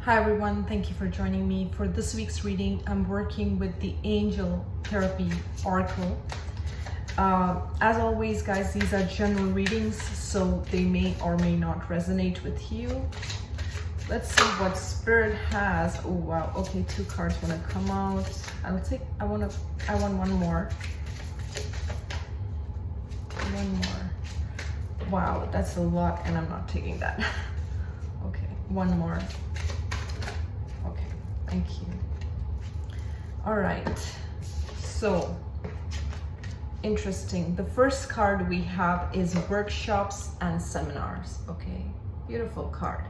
Hi everyone, thank you for joining me. For this week's reading, I'm working with the Angel Therapy Oracle. As always, guys, these are general readings, so they may or may not resonate with you. Let's see what Spirit has. Oh wow, okay, 2 cards want to come out. I want one more. One more. Wow, that's a lot and I'm not taking that. Okay, one more. Thank you. All right, so interesting. The first card we have is workshops and seminars. Okay, beautiful card.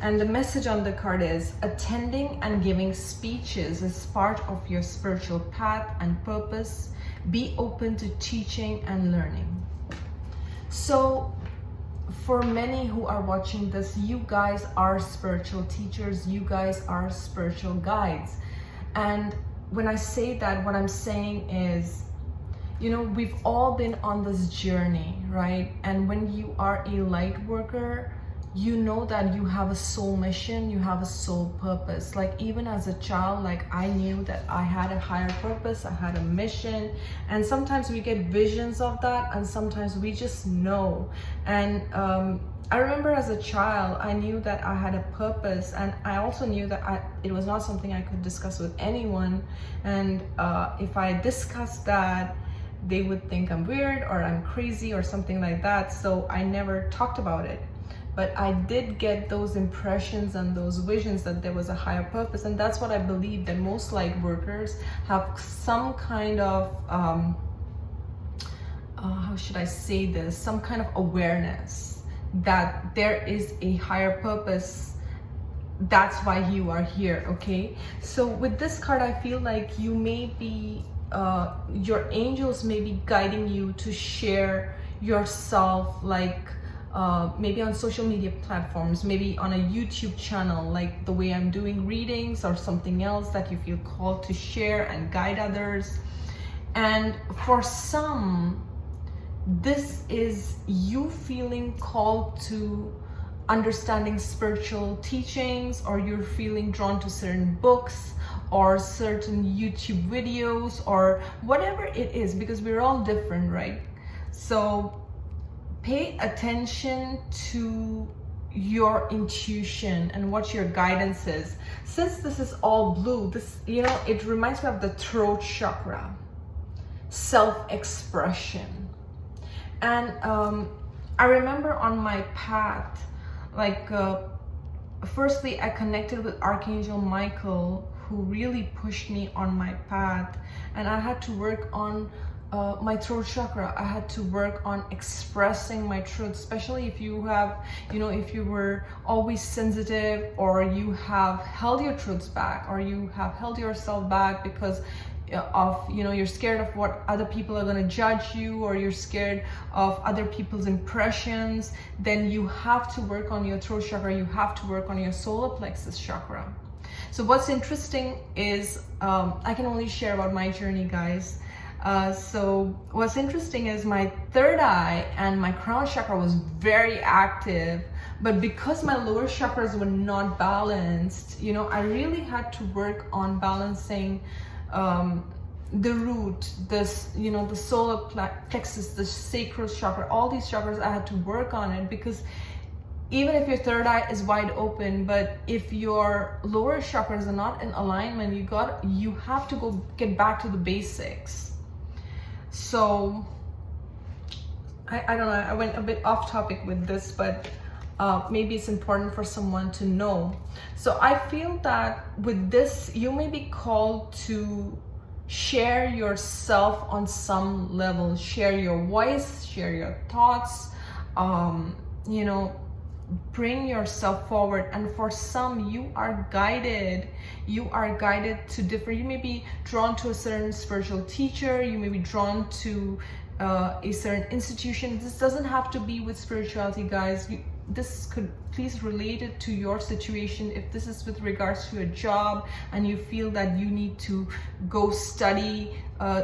And the message on the card is attending and giving speeches is part of your spiritual path and purpose. Be open to teaching and learning. So for many who are watching this, you guys are spiritual teachers, you guys are spiritual guides. And when I say that, what I'm saying is, you know, we've all been on this journey, right? And when you are a light worker, you know that you have a soul mission, you have a soul purpose. Like even as a child, like I knew that I had a higher purpose, I had a mission, and sometimes we get visions of that and sometimes we just know. And I remember as a child, I knew that I had a purpose, and I also knew that it was not something I could discuss with anyone. And if I discussed that, they would think I'm weird or I'm crazy or something like that. So I never talked about it. But I did get those impressions and those visions that there was a higher purpose. And that's what I believe, that most light workers have some kind of, how should I say this? Some kind of awareness that there is a higher purpose. That's why you are here, okay? So with this card, I feel like you may be, your angels may be guiding you to share yourself, like, maybe on social media platforms, maybe on a YouTube channel, like the way I'm doing readings, or something else that you feel called to share and guide others. And for some, this is you feeling called to understanding spiritual teachings, or you're feeling drawn to certain books or certain YouTube videos or whatever it is, because we're all different, right? So pay attention to your intuition and what your guidance is. Since this is all blue, this, you know, it reminds me of the throat chakra, self-expression. And I remember on my path, like firstly, I connected with Archangel Michael, who really pushed me on my path, and I had to work on my throat chakra. I had to work on expressing my truth, especially if you have, you know, if you were always sensitive, or you have held your truths back, or you have held yourself back because of, you know, you're scared of what other people are going to judge you, or you're scared of other people's impressions, then you have to work on your throat chakra. You have to work on your solar plexus chakra. So what's interesting is, I can only share about my journey, guys. So what's interesting is my third eye and my crown chakra was very active, but because my lower chakras were not balanced, you know, I really had to work on balancing the root, this, you know, the solar plexus, the sacral chakra, all these chakras. I had to work on it, because even if your third eye is wide open, but if your lower chakras are not in alignment, you have to go get back to the basics. So I don't know, I went a bit off topic with this, but maybe it's important for someone to know. So I feel that with this, you may be called to share yourself on some level, share your voice, share your thoughts, you know, bring yourself forward. And for some, you are guided to different, you may be drawn to a certain spiritual teacher, you may be drawn to a certain institution. This doesn't have to be with spirituality, guys. This could please relate it to your situation. If this is with regards to a job and you feel that you need to go study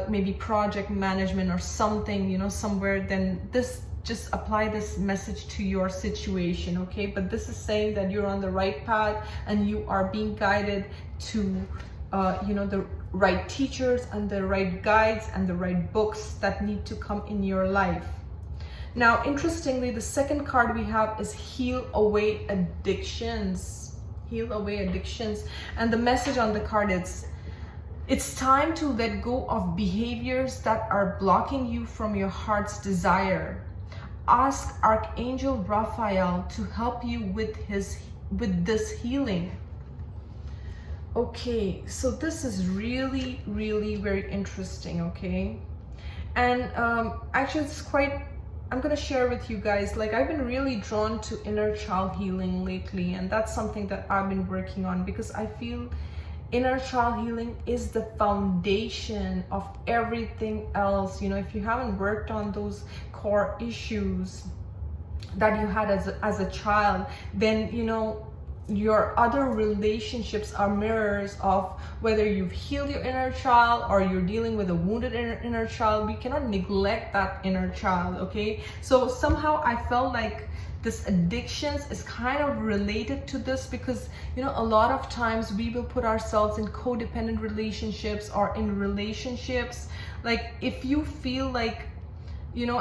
maybe project management or something, you know, somewhere, then this just apply this message to your situation, okay? But this is saying that you're on the right path and you are being guided to the right teachers and the right guides and the right books that need to come in your life. Now, interestingly, the second card we have is heal away addictions. Heal away addictions. And the message on the card is, it's time to let go of behaviors that are blocking you from your heart's desire. Ask Archangel Raphael to help you with this healing. Okay, so this is really, really very interesting, okay? And actually it's quite, I'm gonna share with you guys, like I've been really drawn to inner child healing lately, and that's something that I've been working on because I feel inner child healing is the foundation of everything else. If you haven't worked on those core issues that you had as a child, then your other relationships are mirrors of whether you've healed your inner child or you're dealing with a wounded inner child. We cannot neglect that inner child, okay? So somehow I felt like this addictions is kind of related to this because a lot of times we will put ourselves in codependent relationships or in relationships, like if you feel like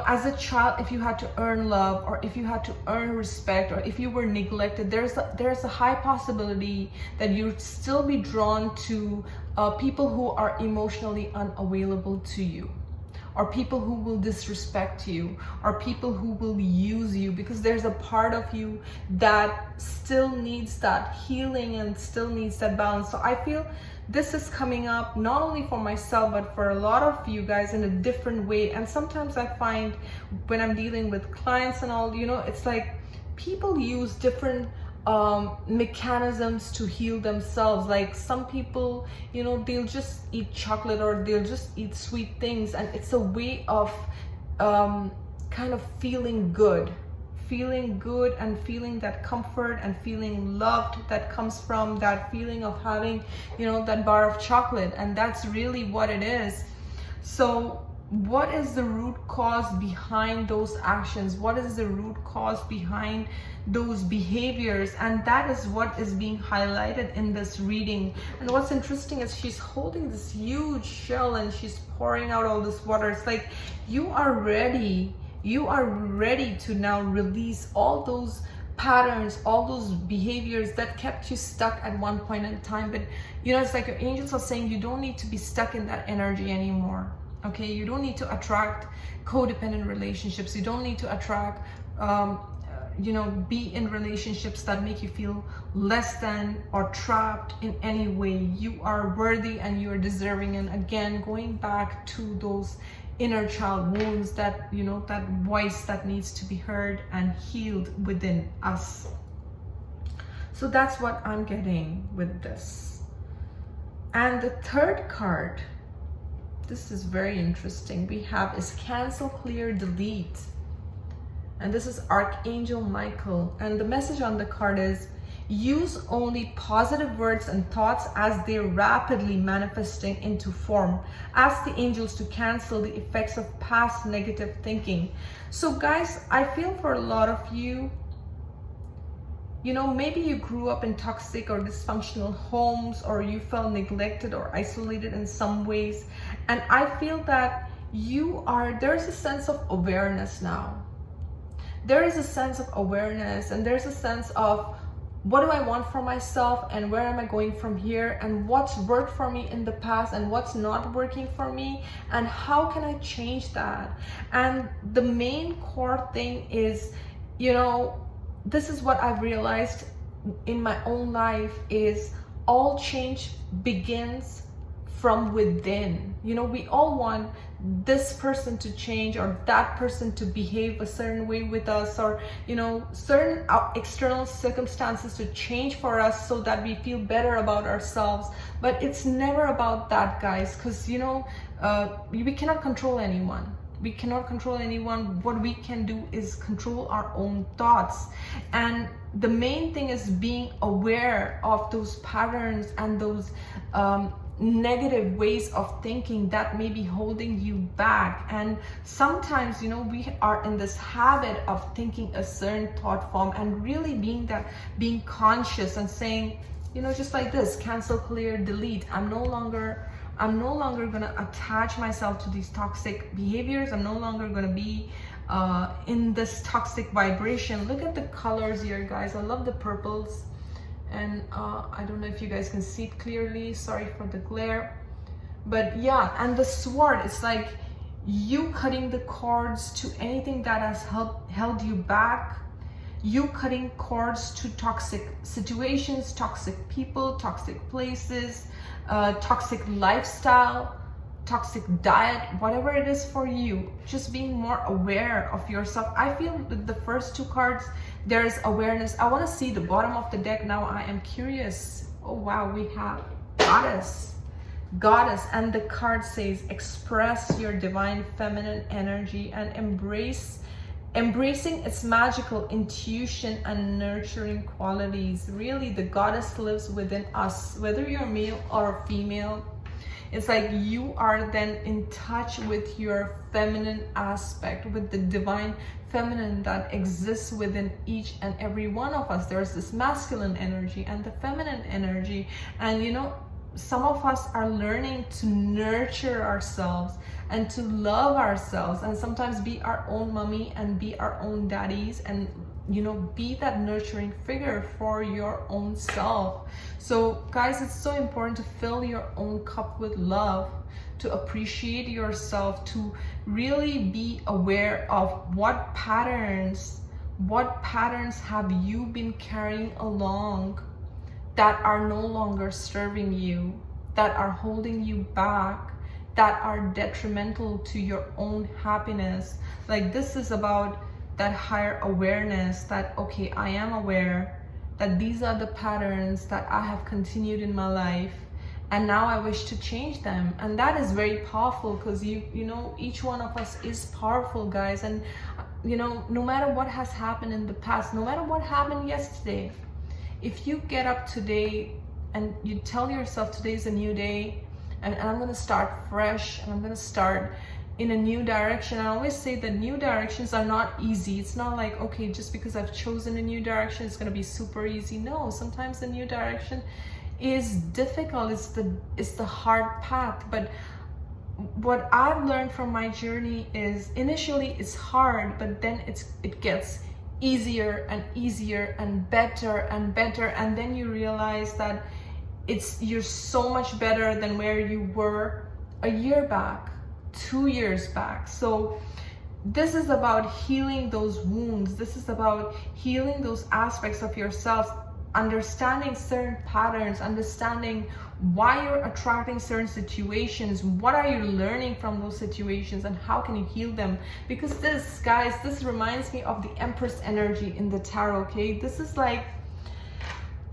as a child, if you had to earn love or if you had to earn respect or if you were neglected, there's a high possibility that you'd still be drawn to people who are emotionally unavailable to you, or people who will disrespect you, or people who will use you, because there's a part of you that still needs that healing and still needs that balance. So I feel this is coming up not only for myself but for a lot of you guys in a different way. And sometimes I find when I'm dealing with clients and all, it's like people use different mechanisms to heal themselves. Like some people, they'll just eat chocolate or they'll just eat sweet things, and it's a way of kind of feeling good and feeling that comfort and feeling loved that comes from that feeling of having that bar of chocolate. And that's really what it is. So what is the root cause behind those actions? What is the root cause behind those behaviors? And that is what is being highlighted in this reading. And what's interesting is she's holding this huge shell and she's pouring out all this water. It's like you are ready to now release all those patterns, all those behaviors that kept you stuck at one point in time. But it's like your angels are saying you don't need to be stuck in that energy anymore. Okay, you don't need to attract codependent relationships. You don't need to attract be in relationships that make you feel less than or trapped in any way. You are worthy and you are deserving. And again, going back to those inner child wounds, that that voice that needs to be heard and healed within us. So that's what I'm getting with this. And the third card, this is very interesting, we have is cancel, clear, delete. And this is Archangel Michael. And the message on the card is, use only positive words and thoughts as they're rapidly manifesting into form. Ask the angels to cancel the effects of past negative thinking. So guys, I feel for a lot of you, maybe you grew up in toxic or dysfunctional homes, or you felt neglected or isolated in some ways. And I feel that there's a sense of awareness now. There is a sense of awareness, and there's a sense of, what do I want for myself, and where am I going from here, and what's worked for me in the past and what's not working for me, and how can I change that? And the main core thing is, this is what I've realized in my own life, is all change begins from within. We all want this person to change or that person to behave a certain way with us, or certain external circumstances to change for us so that we feel better about ourselves. But it's never about that, guys, because we cannot control anyone. We cannot control anyone. What we can do is control our own thoughts. And the main thing is being aware of those patterns and those negative ways of thinking that may be holding you back. And sometimes, you know, we are in this habit of thinking a certain thought form and really being conscious and saying, you know, just like this, cancel, clear, delete. I'm no longer gonna attach myself to these toxic behaviors. I'm no longer gonna be in this toxic vibration. Look at the colors here, guys. I love the purples. And I don't know if you guys can see it clearly, sorry for the glare, but yeah. And the sword, it's like you cutting the cords to anything that has held you back, you cutting cords to toxic situations, toxic people, toxic places, toxic lifestyle, toxic diet, whatever it is for you. Just being more aware of yourself. I feel with the first two cards, there is awareness. I want to see the bottom of the deck now. I am curious. Oh wow, we have goddess, and the card says express your divine feminine energy and embracing its magical intuition and nurturing qualities. Really, the goddess lives within us, whether you're male or female. It's like you are then in touch with your feminine aspect, with the divine feminine that exists within each and every one of us. There's this masculine energy and the feminine energy. And you know, some of us are learning to nurture ourselves and to love ourselves, and sometimes be our own mommy and be our own daddies, and you know, be that nurturing figure for your own self. So guys, it's so important to fill your own cup with love, to appreciate yourself, to really be aware of what patterns have you been carrying along that are no longer serving you, that are holding you back, that are detrimental to your own happiness. Like, this is about that higher awareness that, okay, I am aware that these are the patterns that I have continued in my life, and now I wish to change them. And that is very powerful, because you know, each one of us is powerful, guys. And you know, no matter what has happened in the past, no matter what happened yesterday, if you get up today and you tell yourself today is a new day, and I'm gonna start fresh, and I'm gonna start in a new direction. I always say that new directions are not easy. It's not like, okay, just because I've chosen a new direction, it's gonna be super easy. No, sometimes the new direction is difficult. It's the hard path. But what I've learned from my journey is initially it's hard, but then it gets easier and easier and better, and then you realize that you're so much better than where you were a year back, 2 years back. So this is about healing those wounds. This is about healing those aspects of yourself, understanding certain patterns, understanding why you're attracting certain situations, what are you learning from those situations, and how can you heal them. Because this, guys, this reminds me of the Empress energy in the tarot. Okay, this is like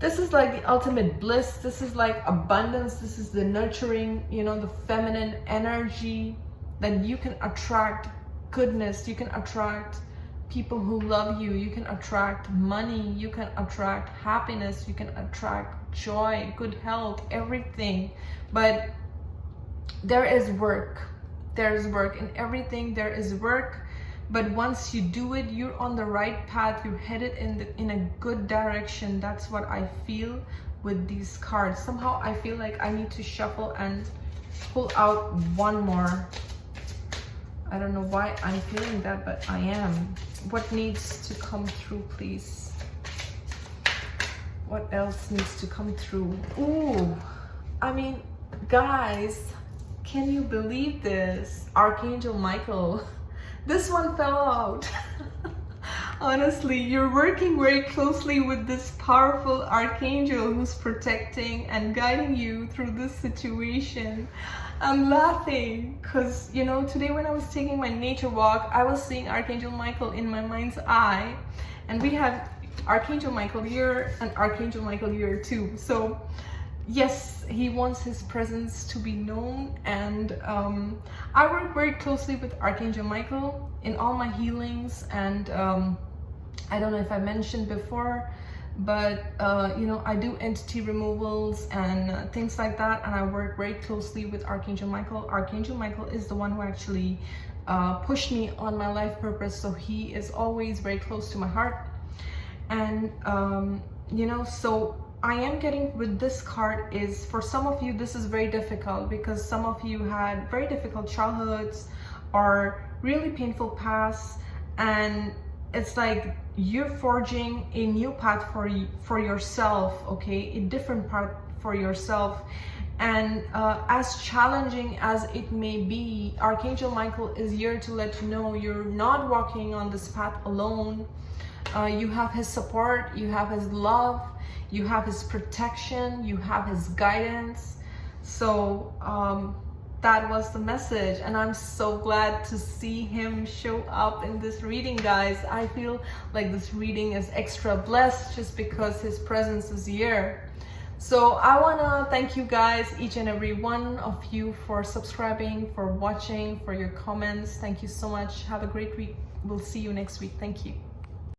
the ultimate bliss. This is like abundance. This is the nurturing, you know, the feminine energy, that you can attract goodness, you can attract people who love you, you can attract money, you can attract happiness, you can attract joy, good health, everything. But there is work. There's work in everything. There is work. But once you do it, you're on the right path. You're headed in a good direction. That's what I feel with these cards. Somehow I feel like I need to shuffle and pull out one more. I don't know why I'm feeling that, but I am. What needs to come through, please? What else needs to come through? Ooh, I mean, guys, can you believe this? Archangel Michael. This one fell out. Honestly, you're working very closely with this powerful archangel who's protecting and guiding you through this situation. I'm laughing because, you know, today when I was taking my nature walk, I was seeing Archangel Michael in my mind's eye, and we have Archangel Michael here and Archangel Michael here too. So yes, he wants his presence to be known, and I work very closely with Archangel Michael in all my healings. And I don't know if I mentioned before but you know, I do entity removals and things like that, and I work very closely with Archangel Michael. Archangel Michael is the one who actually pushed me on my life purpose, so he is always very close to my heart. And you know, so I am getting with this card is, for some of you this is very difficult because some of you had very difficult childhoods or really painful pasts, and it's like you're forging a new path for yourself, okay, a different path for yourself. And as challenging as it may be, Archangel Michael is here to let you know you're not walking on this path alone. You have his support, you have his love, you have his protection, you have his guidance. So that was the message, and I'm so glad to see him show up in this reading, guys. I feel like this reading is extra blessed just because his presence is here. So I want to thank you guys, each and every one of you, for subscribing, for watching, for your comments. Thank you so much. Have a great week. We'll see you next week. Thank you.